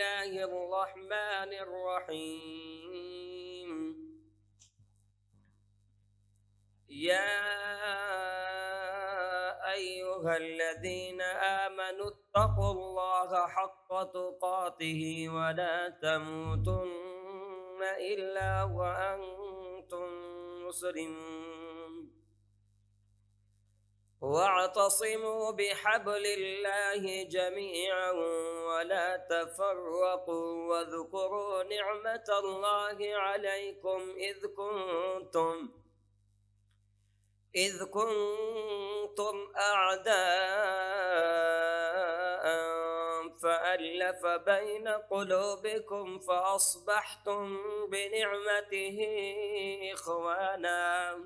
الله الرحمن الرحيم. يا أيها الذين آمنوا اتقوا الله حق تقاته ولا تموتن إلا وأنتم مسلمون. واعتصموا بحبل الله جميعا ولا تفرقوا واذكروا نعمة الله عليكم إذ كنتم أعداء فألف بين قلوبكم فأصبحتم بنعمته إخوانا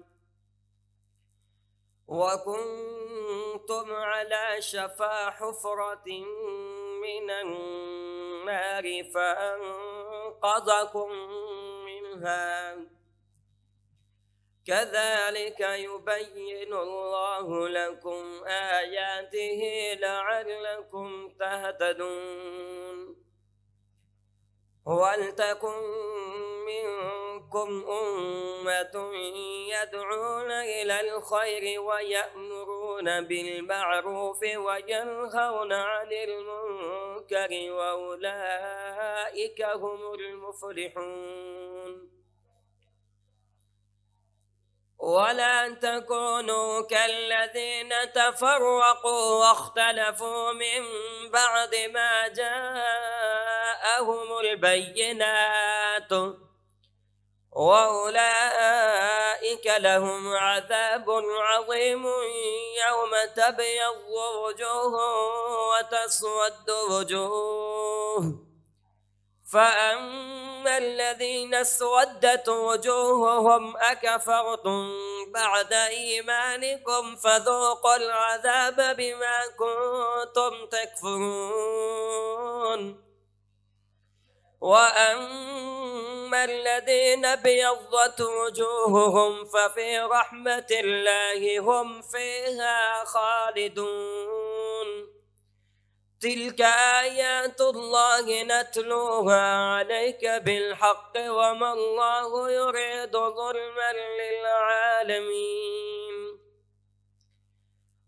وكنتم على شفا حفرة من النار فأنقذكم منها كذلك يبين الله لكم آياته لعلكم تهتدون. ولتكن منكم أمة يدعون إلى الخير ويأمرون بالمعروف وينهون عن المنكر وأولئك هم المفلحون. ولا تكونوا كالذين تفرقوا واختلفوا من بعد ما جاءهم البينات وأولئك لهم عذاب عظيم يوم تبيض وجوه وتسود وجوه فأما الذين اسودت وجوههم أكفرتم بعد إيمانكم فذوقوا العذاب بما كنتم تكفرون. وأما الذين ابيضت وجوههم ففي رحمة الله هم فيها خالدون. تلك آيات الله نتلوها عليك بالحق وما الله يريد ظلما للعالمين.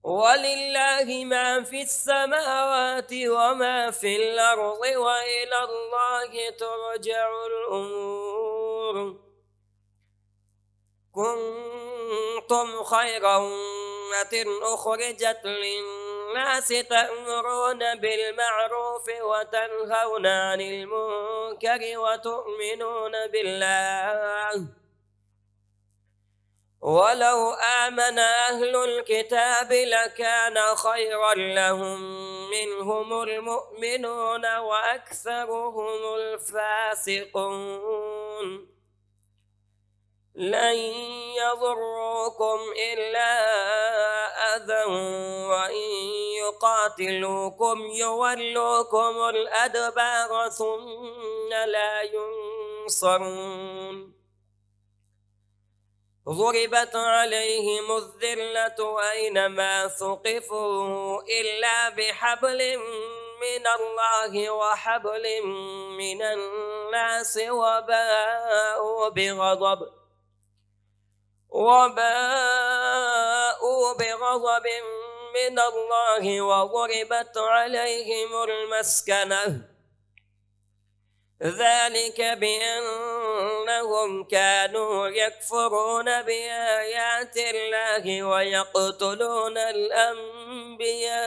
ولله ما في السماوات وما في الأرض وإلى الله ترجع الأمور. كنتم خير أمة أخرجت للناس تأمرون بالمعروف وتنهون عن المنكر وتؤمنون بالله. ولو آمن أهل الكتاب لكان خيرا لهم منهم المؤمنون وأكثرهم الفاسقون. لن يضروكم إلا أذى وإن يقاتلوكم يولوكم الأدبار ثم لا ينصرون. ضربت عليهم الذلة أينما ثقفوا إلا بحبل من الله وحبل من الناس وباءوا بغضب من الله وضربت عليهم المسكنة ذلك بأنهم كانوا يكفرون بآيات الله ويقتلون الأنبياء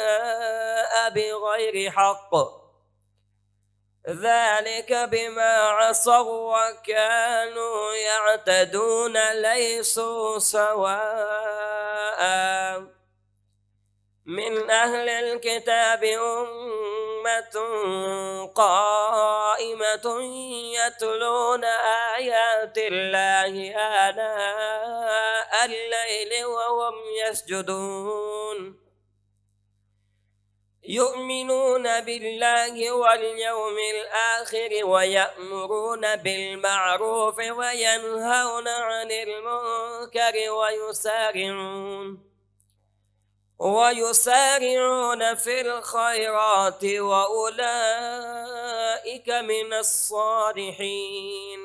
بغير حق ذلك بما عصوا وكانوا يعتدون ليسوا سواء. من أهل الكتاب أمة قائمة يتلون آيات الله آناء الليل وهم يسجدون يؤمنون بالله واليوم الآخر ويأمرون بالمعروف وينهون عن المنكر ويسارعون في الخيرات وأولئك من الصالحين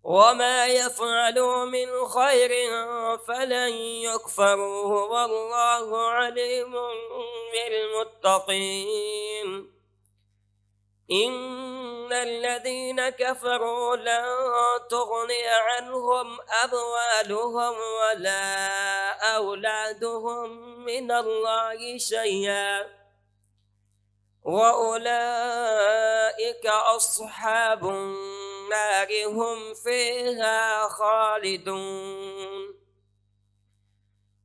وما يفعلوا من خير فلن يكفروه والله عليم بالمتقين إن الذين كفروا لن تغني عنهم أموالهم ولا أولادهم من الله شيئا وأولئك أصحاب النار هم فيها خالدون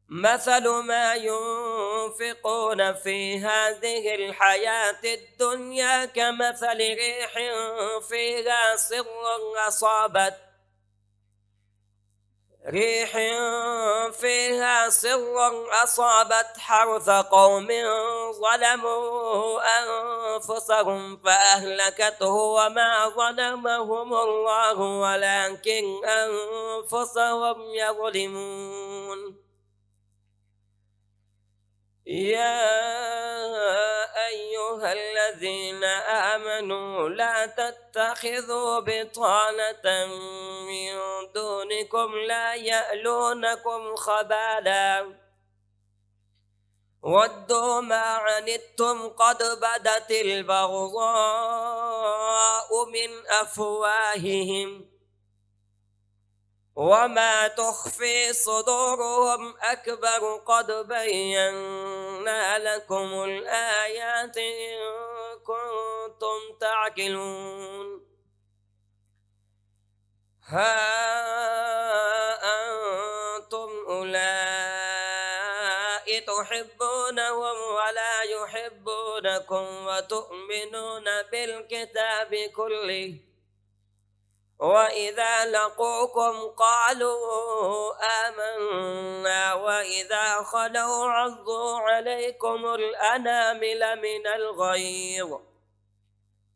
مثل ما ينفقون في هذه الحياة الدنيا كمثل ريح فيها سر أصابت حرث قوم ظلموا أنفسهم فأهلكته وما ظلمهم الله ولكن أنفسهم يظلمون يا أيها الذين آمنوا لا تتخذوا بطانة من دونكم لا يألونكم خبالا ودوا ما عنتم قد بدت البغضاء من أفواههم وما تخفي صدورهم أكبر قد بينا لكم الآيات إن كنتم تعقلون ها أنتم أولئك تحبونهم ولا يحبونكم وتؤمنون بالكتاب كله وإذا لقوكم قالوا آمنا وإذا خلوا عضوا عليكم الأنامل من الغيظ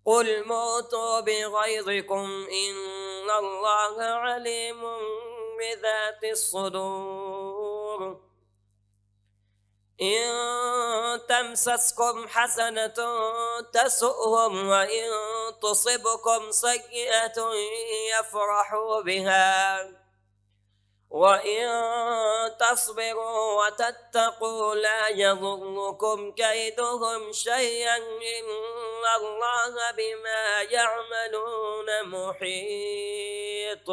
قل موتوا بغيظكم إن الله عليم بذات الصدور إن تمسسكم حسنة تسؤهم وإن تصبكم سيئة يفرحوا بها وإن تصبروا وتتقوا لا يضركم كيدهم شيئا إن الله بما يعملون محيط